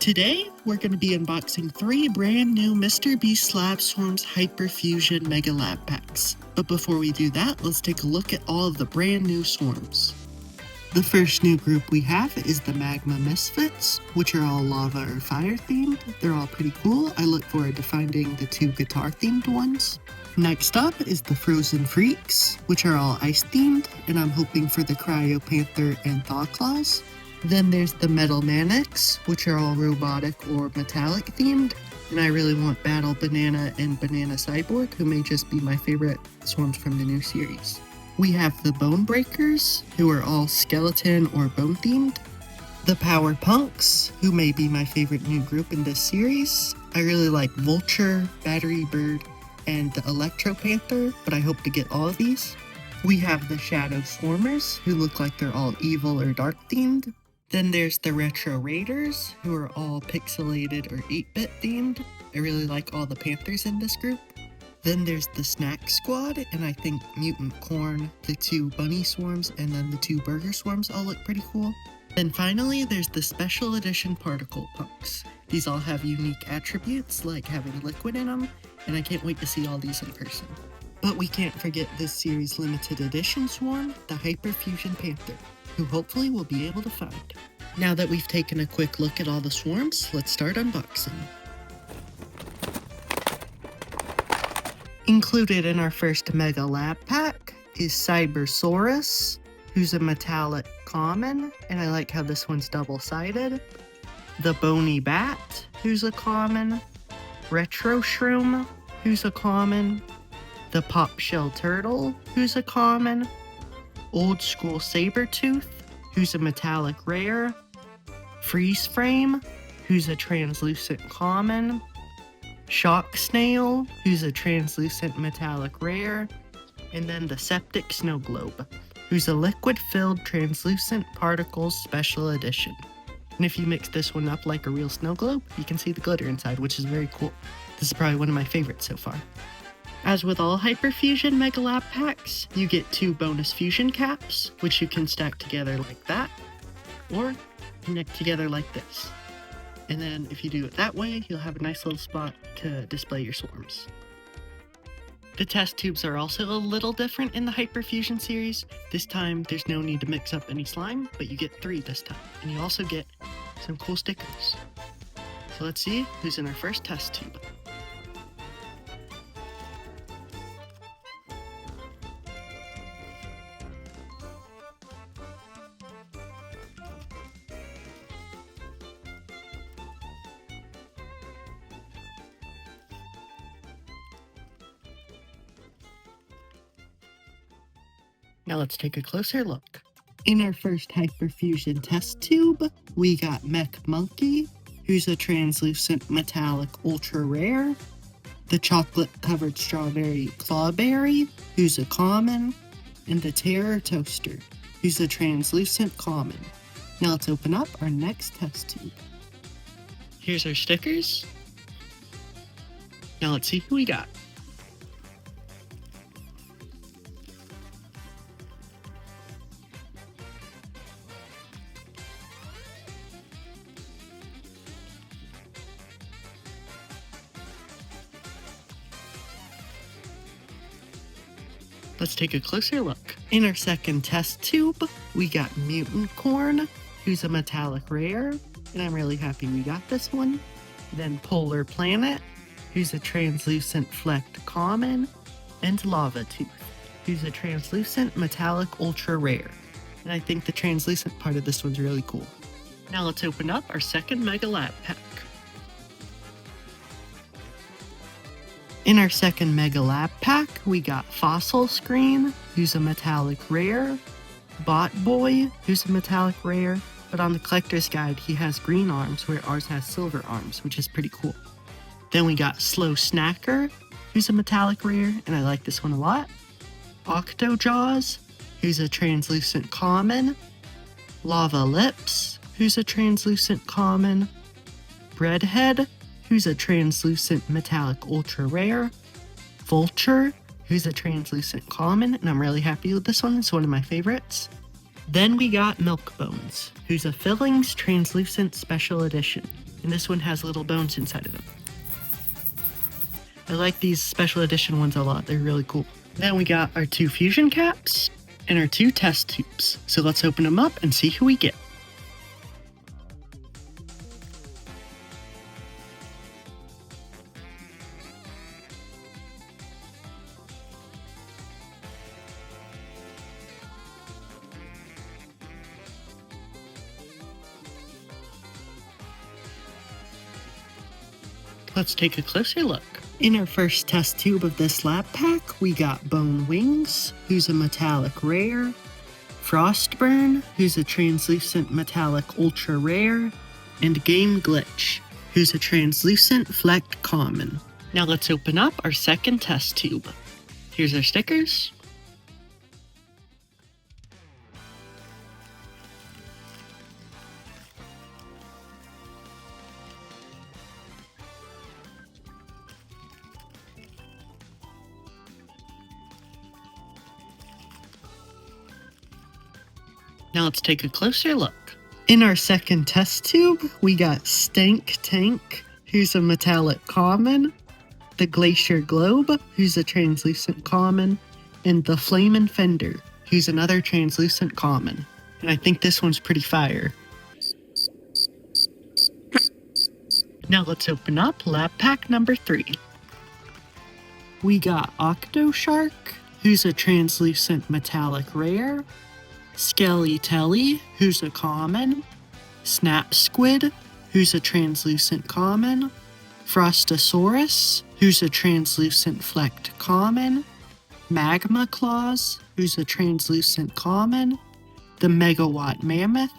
Today, we're going to be unboxing 3 brand new MrBeast Lab Swarms Hyperfusion Mega Lab Packs. But before we do that, let's take a look at all of the brand new swarms. The first new group we have is the Magma Misfits, which are all lava or fire themed. They're all pretty cool. I look forward to finding the 2 guitar themed ones. Next up is the Frozen Freaks, which are all ice themed, and I'm hoping for the Cryo Panther and Thaw Claws. Then there's the Metal Manics, which are all robotic or metallic themed, and I really want Battle Banana and Banana Cyborg, who may just be my favorite swarms from the new series. We have the Bone Breakers, who are all skeleton or bone themed. The Power Punks, who may be my favorite new group in this series. I really like Vulture, Battery Bird, and the Electro Panther, but I hope to get all of these. We have the Shadow Swarmers, who look like they're all evil or dark themed. Then there's the Retro Raiders, who are all pixelated or 8-bit themed. I really like all the Panthers in this group. Then there's the Snack Squad, and I think Mutant Corn, the 2 Bunny Swarms, and then the 2 Burger Swarms all look pretty cool. Then finally, there's the Special Edition Particle Punks. These all have unique attributes, like having liquid in them, and I can't wait to see all these in person. But we can't forget this series' limited edition swarm, the Hyperfusion Panther, who hopefully we'll be able to find. Now that we've taken a quick look at all the swarms, let's start unboxing. Included in our first Mega Lab Pack is Cybersaurus, who's a metallic common, and I like how this one's double-sided. The Bony Bat, who's a common. Retro Shroom, who's a common. The Pop Shell Turtle, who's a common. Old School Sabertooth, who's a metallic rare. Freeze Frame, who's a translucent common. Shock Snail, who's a translucent metallic rare. And then the Septic Snow Globe, who's a liquid-filled translucent particles special edition. And if you mix this one up like a real snow globe, you can see the glitter inside, which is very cool. This is probably one of my favorites so far. As with all Hyperfusion Mega Lab Packs, you get 2 bonus fusion caps, which you can stack together like that, or connect together like this. And then if you do it that way, you'll have a nice little spot to display your swarms. The test tubes are also a little different in the Hyperfusion series. This time, there's no need to mix up any slime, but you get 3 this time. And you also get some cool stickers. So let's see who's in our first test tube. Now let's take a closer look. In our first Hyperfusion test tube, we got Mech Monkey, who's a translucent metallic ultra rare. The Chocolate Covered Strawberry Clawberry, who's a common. And the Terror Toaster, who's a translucent common. Now let's open up our next test tube. Here's our stickers. Now let's see who we got. Let's take a closer look. In our second test tube, we got Mutant Corn, who's a metallic rare, and I'm really happy we got this one. Then Polar Planet, who's a translucent flecked common, and Lava Tooth, who's a translucent metallic ultra rare. And I think the translucent part of this one's really cool. Now let's open up our second Mega Lab Pack. In our second Mega Lab Pack, we got Fossil Screen, who's a metallic rare. Bot Boy, who's a metallic rare. But on the collector's guide, he has green arms, where ours has silver arms, which is pretty cool. Then we got Slow Snacker, who's a metallic rare, and I like this one a lot. Octojaws, who's a translucent common. Lava Lips, who's a translucent common. Breadhead, who's a translucent metallic ultra rare. Vulture, who's a translucent common, and I'm really happy with this one. It's one of my favorites. Then we got Milk Bones, who's a Fillings translucent special edition. and this one has little bones inside of them. I like these special edition ones a lot. They're really cool. Then we got our 2 fusion caps and our 2 test tubes. So let's open them up and see who we get. Let's take a closer look. In our first test tube of this lab pack, we got Bone Wings, who's a metallic rare, Frostburn, who's a translucent metallic ultra rare, and Game Glitch, who's a translucent flecked common. Now let's open up our second test tube. Here's our stickers. Now let's take a closer look. In our second test tube, we got Stank Tank, who's a metallic common, the Glacier Globe, who's a translucent common, and the Flamin' Fender, who's another translucent common. And I think this one's pretty fire. Now let's open up lab pack number 3. We got Octoshark, who's a translucent metallic rare, Skelly Telly, who's a common, Snap Squid, who's a translucent common, Frostosaurus, who's a translucent flecked common, Magma Claws, who's a translucent common, the Megawatt Mammoth,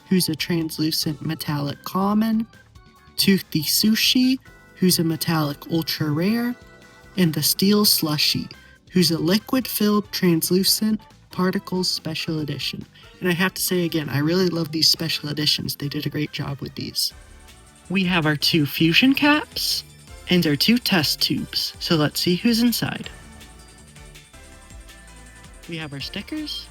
who's a translucent metallic common, Toothy Sushi, who's a metallic ultra rare, and the Steel Slushy, who's a liquid-filled translucent Particles Special Edition. And I have to say again, I really love these special editions. They did a great job with these. We have our 2 fusion caps and our 2 test tubes. So let's see who's inside. We have our stickers.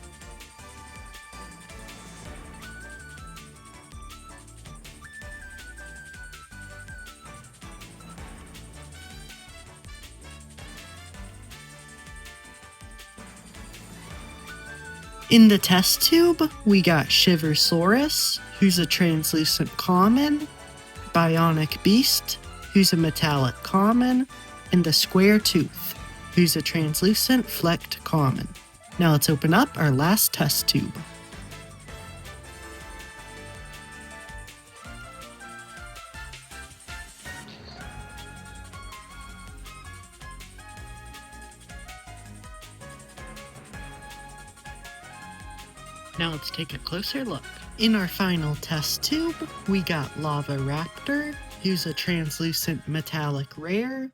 In the test tube, we got Shiversaurus, who's a translucent common, Bionic Beast, who's a metallic common, and the Square Tooth, who's a translucent flecked common. Now let's open up our last test tube. Now let's take a closer look. In our final test tube, we got Lava Raptor, who's a translucent metallic rare,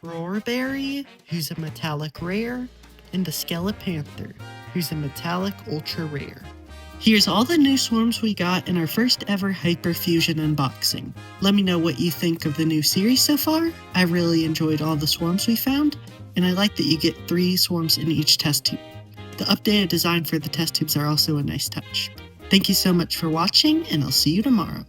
Roarberry, who's a metallic rare, and the Skelepanther, who's a metallic ultra rare. Here's all the new swarms we got in our first ever Hyperfusion unboxing. Let me know what you think of the new series so far. I really enjoyed all the swarms we found, and I like that you get 3 swarms in each test tube. The updated design for the test tubes are also a nice touch. Thank you so much for watching, and I'll see you tomorrow.